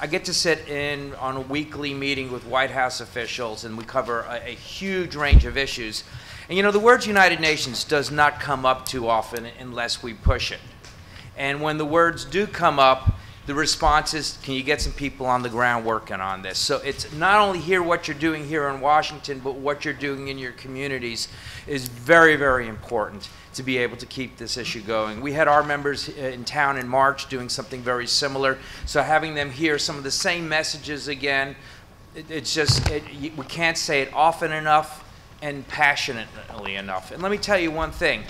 I get to sit in on a weekly meeting with White House officials, and we cover a huge range of issues. And you know, the words United Nations does not come up too often unless we push it. And when the words do come up, the response is, can you get some people on the ground working on this? So it's not only hear what you're doing here in Washington, but what you're doing in your communities is very, very important to be able to keep this issue going. We had our members in town in March doing something very similar. So having them hear some of the same messages again, it's just, we can't say it often enough and passionately enough. And let me tell you one thing.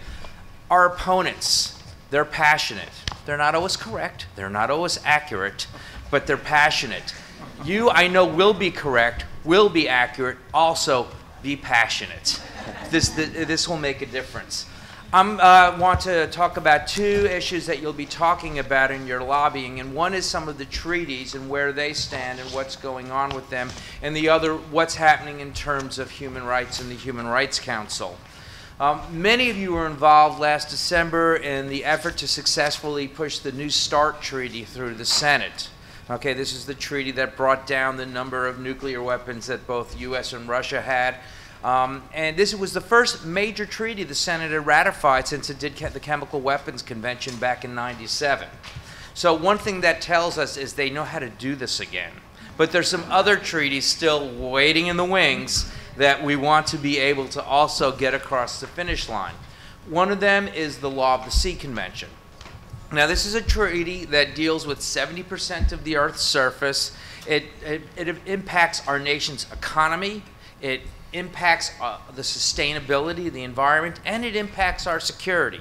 Our opponents, they're passionate. They're not always correct. They're not always accurate, but they're passionate. You, I know, will be correct, will be accurate, also be passionate. This will make a difference. I want to talk about two issues that you'll be talking about in your lobbying, and one is some of the treaties and where they stand and what's going on with them, and the other, what's happening in terms of human rights and the Human Rights Council. Many of you were involved last December in the effort to successfully push the New START treaty through the Senate. Okay, this is the treaty that brought down the number of nuclear weapons that both U.S. and Russia had. And this was the first major treaty the Senate had ratified since it did the Chemical Weapons Convention back in '97. So one thing that tells us is they know how to do this again. But there's some other treaties still waiting in the wings that we want to be able to also get across the finish line. One of them is the Law of the Sea Convention. Now, this is a treaty that deals with 70% of the Earth's surface. It impacts our nation's economy, it impacts the sustainability of the environment, and it impacts our security.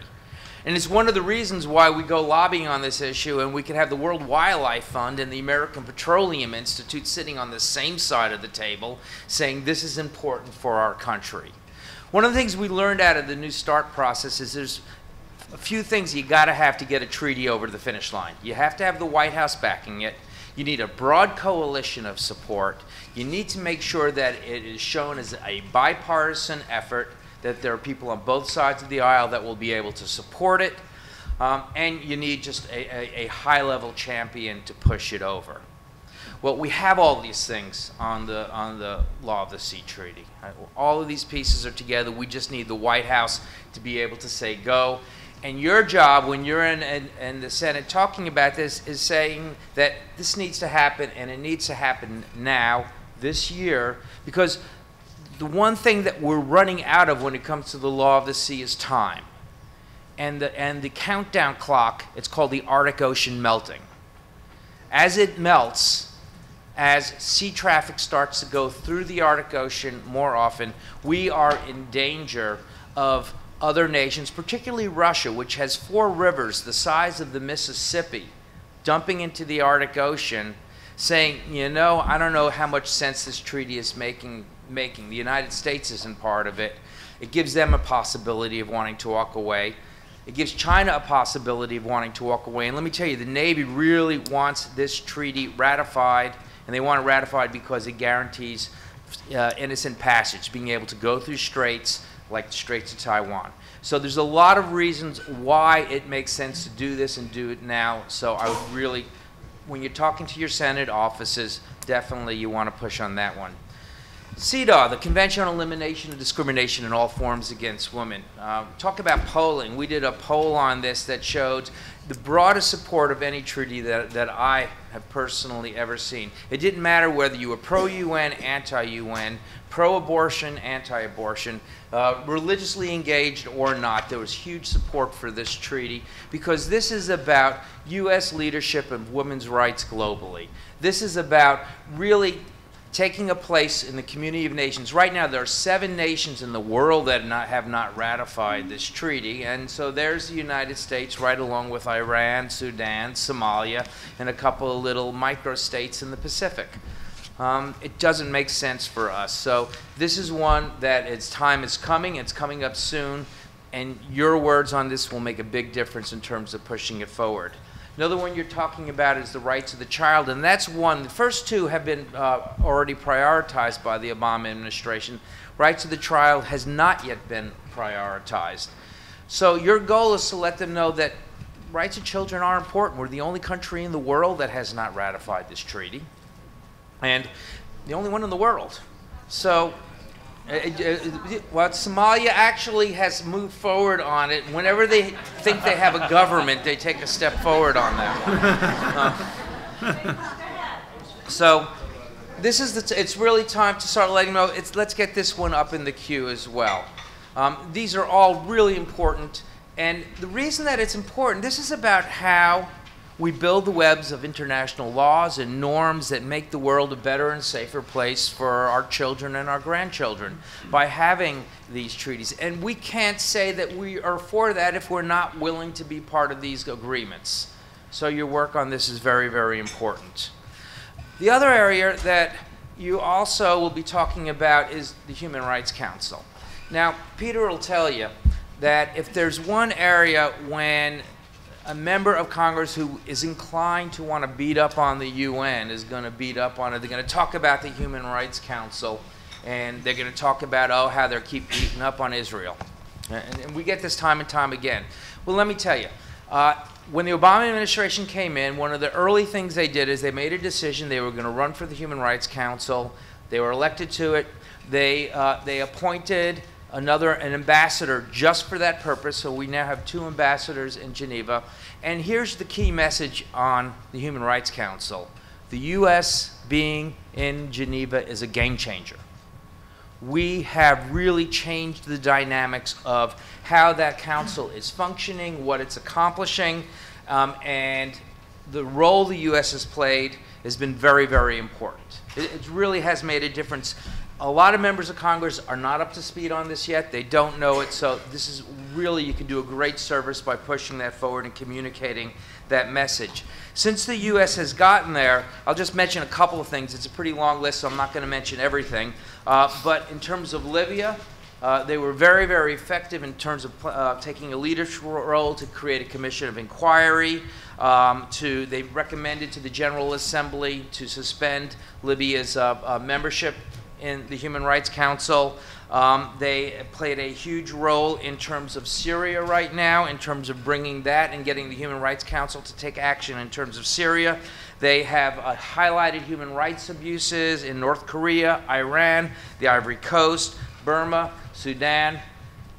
And it's one of the reasons why we go lobbying on this issue, and we could have the World Wildlife Fund and the American Petroleum Institute sitting on the same side of the table saying this is important for our country. One of the things we learned out of the New START process is there's a few things you gotta have to get a treaty over the finish line. You have to have the White House backing it. You need a broad coalition of support. You need to make sure that it is shown as a bipartisan effort, that there are people on both sides of the aisle that will be able to support it, and you need just a high-level champion to push it over. Well, we have all these things on the Law of the Sea Treaty. All of these pieces are together. We just need the White House to be able to say go. And your job when you're in the Senate talking about this is saying that this needs to happen, and it needs to happen now, this year, because the one thing that we're running out of when it comes to the Law of the Sea is time. And the countdown clock, it's called the Arctic Ocean melting. As it melts, as sea traffic starts to go through the Arctic Ocean more often, we are in danger of other nations, particularly Russia, which has 4 rivers the size of the Mississippi, dumping into the Arctic Ocean, saying, you know, I don't know how much sense this treaty is making. The United States isn't part of it. It gives them a possibility of wanting to walk away. It gives China a possibility of wanting to walk away. And let me tell you, the Navy really wants this treaty ratified, and they want it ratified because it guarantees innocent passage, being able to go through straits like the Straits of Taiwan. So there's a lot of reasons why it makes sense to do this and do it now. So I would really, when you're talking to your Senate offices, definitely you want to push on that one. CEDAW, the Convention on Elimination of Discrimination in All Forms Against Women. Talk about polling. We did a poll on this that showed the broadest support of any treaty that I have personally ever seen. It didn't matter whether you were pro-UN, anti-UN, pro-abortion, anti-abortion, religiously engaged or not. There was huge support for this treaty because this is about U.S. leadership of women's rights globally. This is about really taking a place in the community of nations. Right now, there are 7 nations in the world that have not ratified this treaty, and so there's the United States right along with Iran, Sudan, Somalia, and a couple of little micro-states in the Pacific. It doesn't make sense for us. So this is one that its time is coming. It's coming up soon, and your words on this will make a big difference in terms of pushing it forward. Another one you're talking about is the rights of the child, and that's one. The first 2 have been already prioritized by the Obama administration. Rights of the child has not yet been prioritized. So your goal is to let them know that rights of children are important. We're the only country in the world that has not ratified this treaty, and the only one in the world. So, Somalia actually has moved forward on it. Whenever they think they have a government, they take a step forward on that one. So, this is it's really time to start letting them know. Let's get this one up in the queue as well. These are all really important, and the reason that it's important, this is about how we build the webs of international laws and norms that make the world a better and safer place for our children and our grandchildren by having these treaties. And we can't say that we are for that if we're not willing to be part of these agreements. So your work on this is very, very important. The other area that you also will be talking about is the Human Rights Council. Now, Peter will tell you that if there's one area when a member of Congress who is inclined to want to beat up on the UN is going to beat up on it, they're going to talk about the Human Rights Council, and they're going to talk about, oh, how they keep beating up on Israel. And we get this time and time again. Well, let me tell you, when the Obama administration came in, one of the early things they did is they made a decision they were going to run for the Human Rights Council. They were elected to it. They appointed an ambassador just for that purpose, so we now have 2 ambassadors in Geneva. And here's the key message on the Human Rights Council. The U.S. being in Geneva is a game changer. We have really changed the dynamics of how that council is functioning, what it's accomplishing, and the role the U.S. has played has been very, very important. It really has made a difference. A lot of members of Congress are not up to speed on this yet. They don't know it, so this is really, you can do a great service by pushing that forward and communicating that message. Since the U.S. has gotten there, I'll just mention a couple of things. It's a pretty long list, so I'm not going to mention everything. But in terms of Libya, they were very, very effective in terms of taking a leadership role to create a commission of inquiry. They recommended to the General Assembly to suspend Libya's membership in the Human Rights Council. They played a huge role in terms of Syria right now, in terms of bringing that and getting the Human Rights Council to take action in terms of Syria. They have highlighted human rights abuses in North Korea, Iran, the Ivory Coast, Burma, Sudan.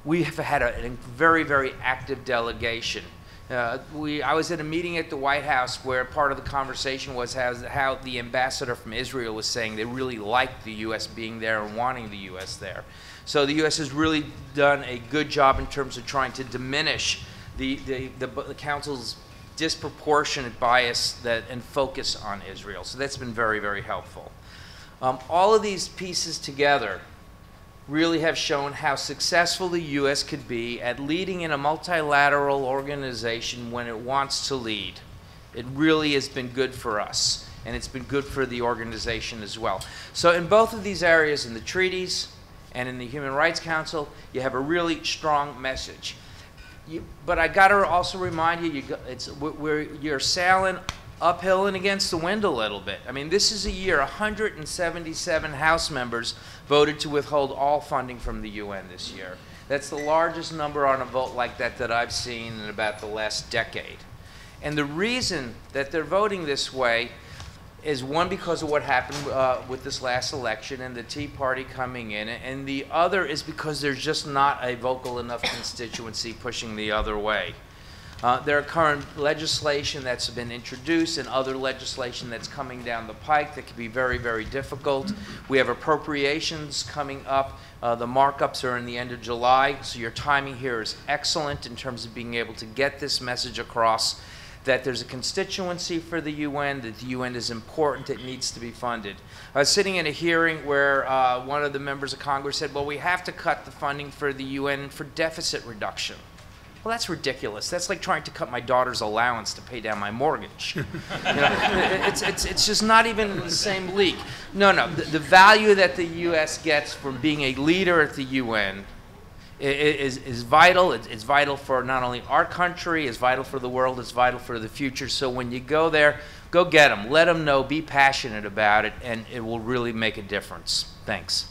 We have had a very, very active delegation. I was at a meeting at the White House where part of the conversation was how the ambassador from Israel was saying they really liked the U.S. being there and wanting the U.S. there. So the U.S. has really done a good job in terms of trying to diminish the Council's disproportionate bias and focus on Israel. So that's been very, very helpful. All of these pieces together really have shown how successful the U.S. could be at leading in a multilateral organization when it wants to lead. It really has been good for us, and it's been good for the organization as well. So in both of these areas, in the treaties and in the Human Rights Council, you have a really strong message. But I got to also remind you, you're sailing uphill and against the wind a little bit. I mean, this is a year 177 House members voted to withhold all funding from the UN this year. That's the largest number on a vote like that I've seen in about the last decade. And the reason that they're voting this way is, one, because of what happened with this last election and the Tea Party coming in, and the other is because there's just not a vocal enough constituency pushing the other way. There are current legislation that's been introduced and other legislation that's coming down the pike that can be very, very difficult. We have appropriations coming up. The markups are in the end of July, so your timing here is excellent in terms of being able to get this message across that there's a constituency for the UN, that the UN is important, it needs to be funded. I was sitting in a hearing where one of the members of Congress said, well, we have to cut the funding for the UN for deficit reduction. Well, that's ridiculous. That's like trying to cut my daughter's allowance to pay down my mortgage. It's just not even in the same league. No, the value that the U.S. gets from being a leader at the UN is vital. It's vital for not only our country, it's vital for the world, it's vital for the future. So when you go there, go get them. Let them know, be passionate about it, and it will really make a difference. Thanks.